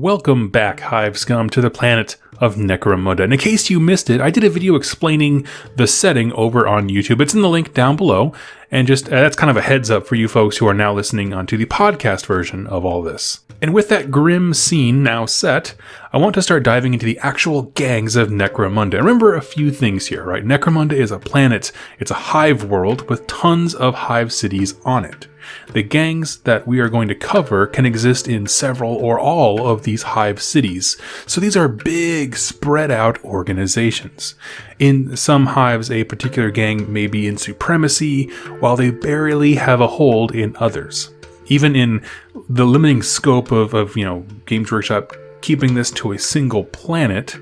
Welcome back, Hive Scum, to the planet of Necromunda. And in case you missed it, I did a video explaining the setting over on YouTube. It's in the link down below. And just that's kind of a heads up for you folks who are now listening onto the podcast version of all this. And with that grim scene now set, I want to start diving into the actual gangs of Necromunda. Remember a few things here, right? Necromunda is a planet. It's a hive world with tons of hive cities on it. The gangs that we are going to cover can exist in several or all of these hive cities. So these are big, spread out organizations. In some hives, a particular gang may be in supremacy, while they barely have a hold in others. Even in the limiting scope of Games Workshop keeping this to a single planet,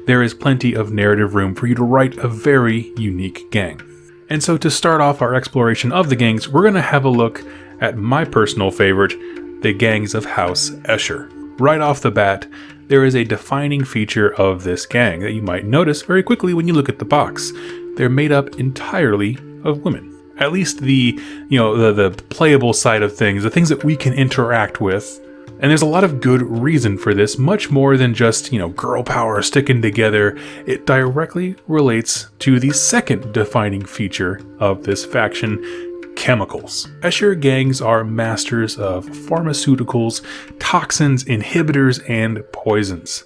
there is plenty of narrative room for you to write a very unique gang. And so to start off our exploration of the gangs, we're going to have a look at my personal favorite, the gangs of House Escher. Right off the bat, there is a defining feature of this gang that you might notice very quickly when you look at the box. They're made up entirely of women. At least the playable side of things, the things that we can interact with. And there's a lot of good reason for this, much more than just, girl power sticking together. It directly relates to the second defining feature of this faction, chemicals. Escher gangs are masters of pharmaceuticals, toxins, inhibitors, and poisons.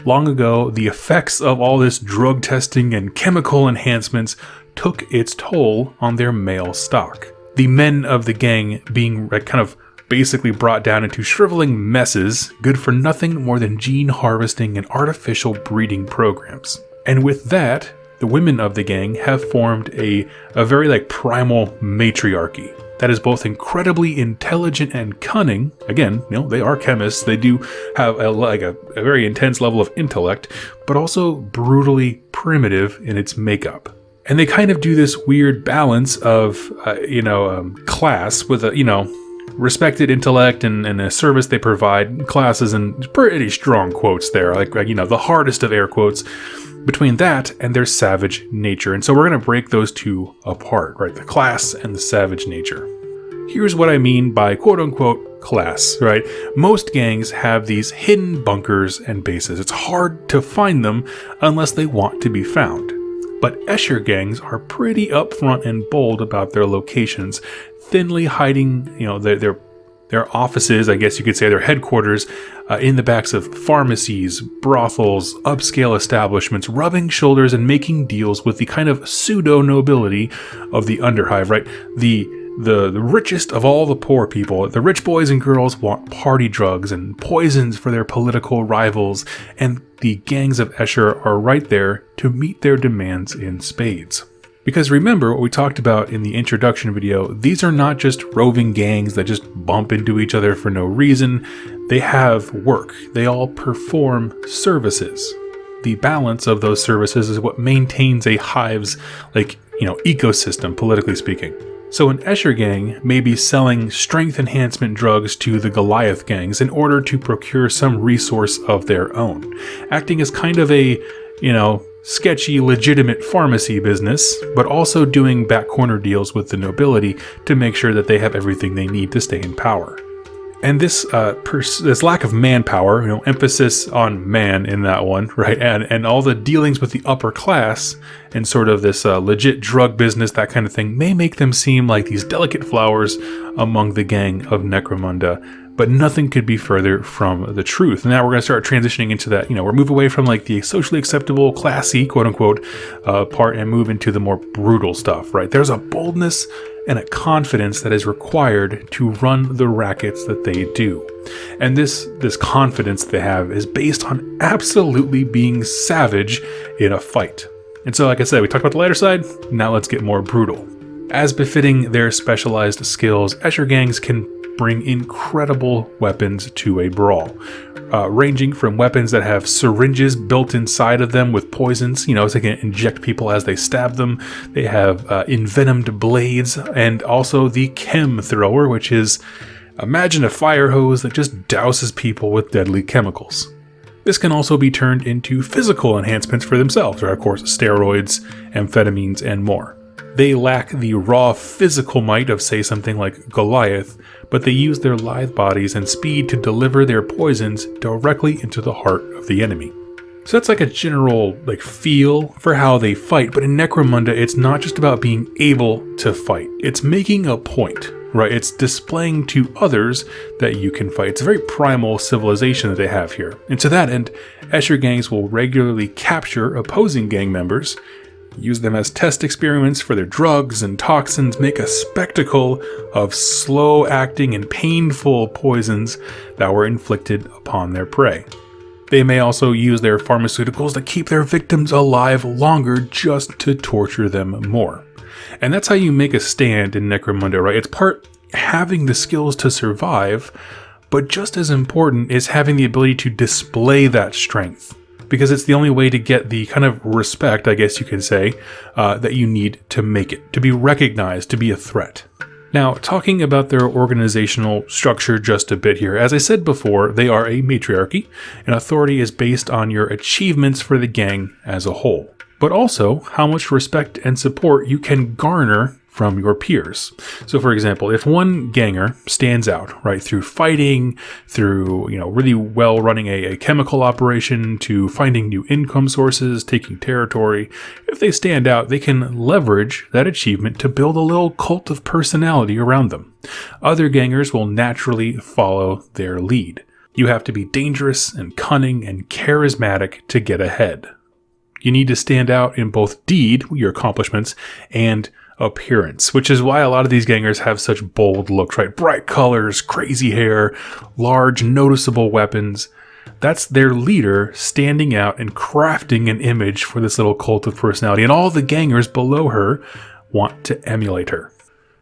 Long ago, the effects of all this drug testing and chemical enhancements took its toll on their male stock. The men of the gang being kind of basically brought down into shriveling messes, good for nothing more than gene harvesting and artificial breeding programs. And with that, the women of the gang have formed a very primal matriarchy that is both incredibly intelligent and cunning. Again, they are chemists, they do have a very intense level of intellect, but also brutally primitive in its makeup. And they kind of do this weird balance of, class with respected intellect and a service they provide, classes and pretty strong quotes there, the hardest of air quotes, between that and their savage nature. And so we're going to break those two apart, right? The class and the savage nature. Here's what I mean by quote unquote class, right? Most gangs have these hidden bunkers and bases. It's hard to find them unless they want to be found. But Escher gangs are pretty upfront and bold about their locations, thinly hiding, their offices, I guess you could say their headquarters, in the backs of pharmacies, brothels, upscale establishments, rubbing shoulders and making deals with the kind of pseudo-nobility of the underhive, right? The richest of all the poor people. The rich boys and girls want party drugs and poisons for their political rivals, and the gangs of Escher are right there to meet their demands in spades. Because remember what we talked about in the introduction video, these are not just roving gangs that just bump into each other for no reason. They have work. They all perform services. The balance of those services is what maintains a hive's, ecosystem, politically speaking. So an Escher gang may be selling strength enhancement drugs to the Goliath gangs in order to procure some resource of their own, acting as kind of a, sketchy, legitimate pharmacy business, but also doing back corner deals with the nobility to make sure that they have everything they need to stay in power. And this lack of manpower, emphasis on man in that one, right? And all the dealings with the upper class and sort of this legit drug business, that kind of thing, may make them seem like these delicate flowers among the gang of Necromunda. But nothing could be further from the truth. And now we're going to start transitioning into that, we're moving away from the socially acceptable, classy, quote unquote, part and move into the more brutal stuff, right? There's a boldness and a confidence that is required to run the rackets that they do. And this confidence they have is based on absolutely being savage in a fight. And so, like I said, we talked about the lighter side, now let's get more brutal. As befitting their specialized skills, Escher gangs can bring incredible weapons to a brawl, ranging from weapons that have syringes built inside of them with poisons, so they can inject people as they stab them. They have envenomed blades, and also the chem thrower, which is, imagine a fire hose that just douses people with deadly chemicals. This can also be turned into physical enhancements for themselves, or of course steroids, amphetamines, and more. They lack the raw physical might of, say, something like Goliath, but they use their lithe bodies and speed to deliver their poisons directly into the heart of the enemy. So that's like a general feel for how they fight, but in Necromunda, it's not just about being able to fight. It's making a point, right? It's displaying to others that you can fight. It's a very primal civilization that they have here. And to that end, Escher gangs will regularly capture opposing gang members, use them as test experiments for their drugs and toxins, make a spectacle of slow-acting and painful poisons that were inflicted upon their prey. They may also use their pharmaceuticals to keep their victims alive longer just to torture them more. And that's how you make a stand in Necromunda, right? It's part having the skills to survive, but just as important is having the ability to display that strength. Because it's the only way to get the kind of respect, I guess you could say, that you need to make it, to be recognized, to be a threat. Now, talking about their organizational structure just a bit here. As I said before, they are a matriarchy, and authority is based on your achievements for the gang as a whole, but also how much respect and support you can garner from your peers. So for example, if one ganger stands out, right, through fighting, through, really well running a chemical operation, to finding new income sources, taking territory, if they stand out, they can leverage that achievement to build a little cult of personality around them. Other gangers will naturally follow their lead. You have to be dangerous and cunning and charismatic to get ahead. You need to stand out in both deed, your accomplishments, and appearance, which is why a lot of these gangers have such bold looks, right? Bright colors, crazy hair, large, noticeable weapons. That's their leader standing out and crafting an image for this little cult of personality, and all the gangers below her want to emulate her.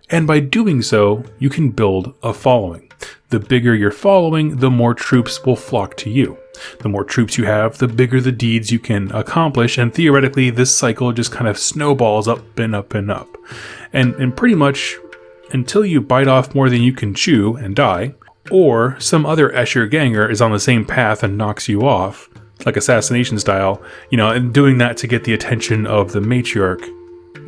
And by doing so, you can build a following. The bigger your following, the more troops will flock to you. The more troops you have, the bigger the deeds you can accomplish, and theoretically this cycle just kind of snowballs up and up and up. And pretty much until you bite off more than you can chew and die, or some other Escher ganger is on the same path and knocks you off, like assassination style, and doing that to get the attention of the matriarch,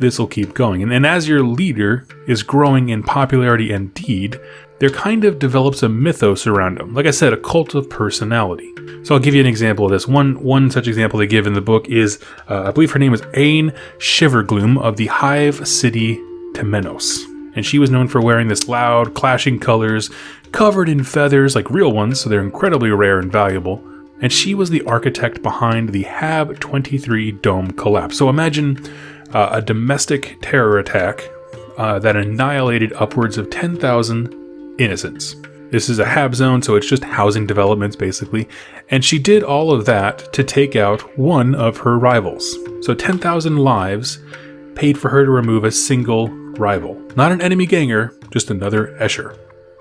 this will keep going. And as your leader is growing in popularity and deed, there kind of develops a mythos around him. Like I said, a cult of personality. So I'll give you an example of this. One such example they give in the book is, I believe her name is Ain Shivergloom of the Hive City Temenos. And she was known for wearing this loud, clashing colors, covered in feathers like real ones, so they're incredibly rare and valuable. And she was the architect behind the Hab 23 dome collapse. So imagine a domestic terror attack that annihilated upwards of 10,000 innocents. This is a Hab zone, so it's just housing developments basically. And she did all of that to take out one of her rivals. So 10,000 lives paid for her to remove a single rival. Not an enemy ganger, just another Escher.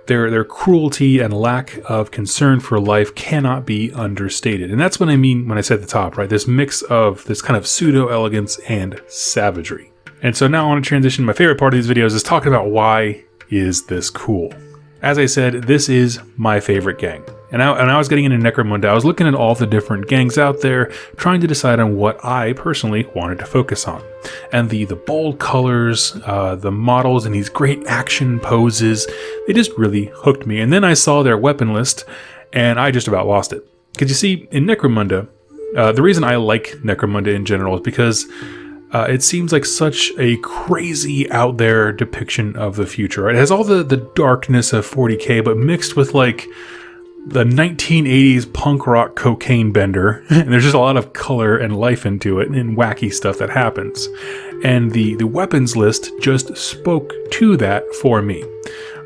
Their cruelty and lack of concern for life cannot be understated. And that's what I mean when I said at the top, right? This mix of this kind of pseudo-elegance and savagery. And so now I want to transition. My favorite part of these videos is talking about why is this cool. As I said, this is my favorite gang. And I was getting into Necromunda. I was looking at all the different gangs out there, trying to decide on what I personally wanted to focus on. And the bold colors, the models, and these great action poses, they just really hooked me. And then I saw their weapon list, and I just about lost it. Because you see, in Necromunda, the reason I like Necromunda in general is because it seems like such a crazy out there depiction of the future, right? It has all the darkness of 40K, but mixed with like the 1980s punk rock cocaine bender. And there's just a lot of color and life into it and wacky stuff that happens. And the weapons list just spoke to that for me,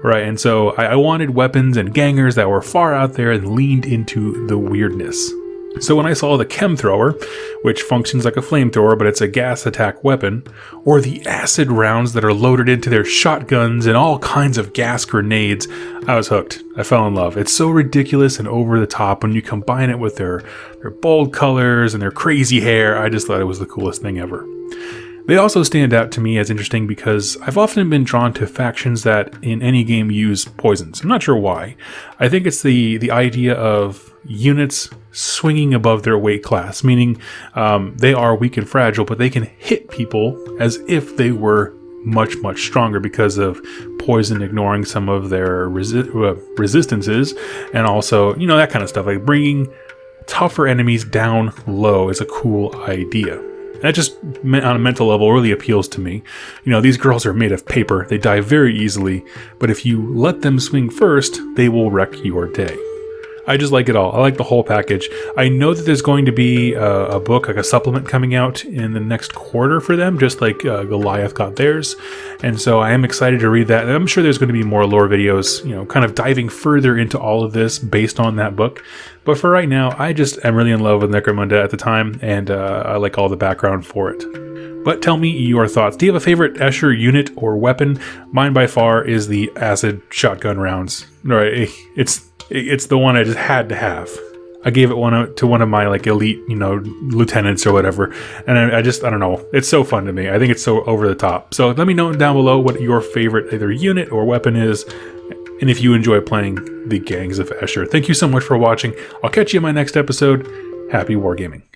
right? And so I wanted weapons and gangers that were far out there and leaned into the weirdness. So when I saw the chem thrower, which functions like a flamethrower, but it's a gas attack weapon, or the acid rounds that are loaded into their shotguns and all kinds of gas grenades, I was hooked. I fell in love. It's so ridiculous and over the top when you combine it with their bold colors and their crazy hair. I just thought it was the coolest thing ever. They also stand out to me as interesting because I've often been drawn to factions that in any game use poisons. I'm not sure why. I think it's the idea of units swinging above their weight class, meaning they are weak and fragile, but they can hit people as if they were much stronger because of poison ignoring some of their resistances, and also, you know, that kind of stuff. Like bringing tougher enemies down low is a cool idea. That just, on a mental level, really appeals to me. You know, these girls are made of paper. They die very easily, but if you let them swing first, they will wreck your day. I just like it all. I like the whole package. I know that there's going to be a book, like a supplement coming out in the next quarter for them, just like Goliath got theirs. And so I am excited to read that. And I'm sure there's going to be more lore videos, you know, kind of diving further into all of this based on that book. But for right now, I just am really in love with Necromunda at the time, and I like all the background for it. But tell me your thoughts. Do you have a favorite Escher unit or weapon? Mine by far is the acid shotgun rounds. Right, it's the one I just had to have. I gave it to one of my like elite, you know, lieutenants or whatever, and I don't know. It's so fun to me. I think it's so over the top. So let me know down below what your favorite either unit or weapon is, and if you enjoy playing the Gangs of Escher. Thank you so much for watching. I'll catch you in my next episode. Happy wargaming.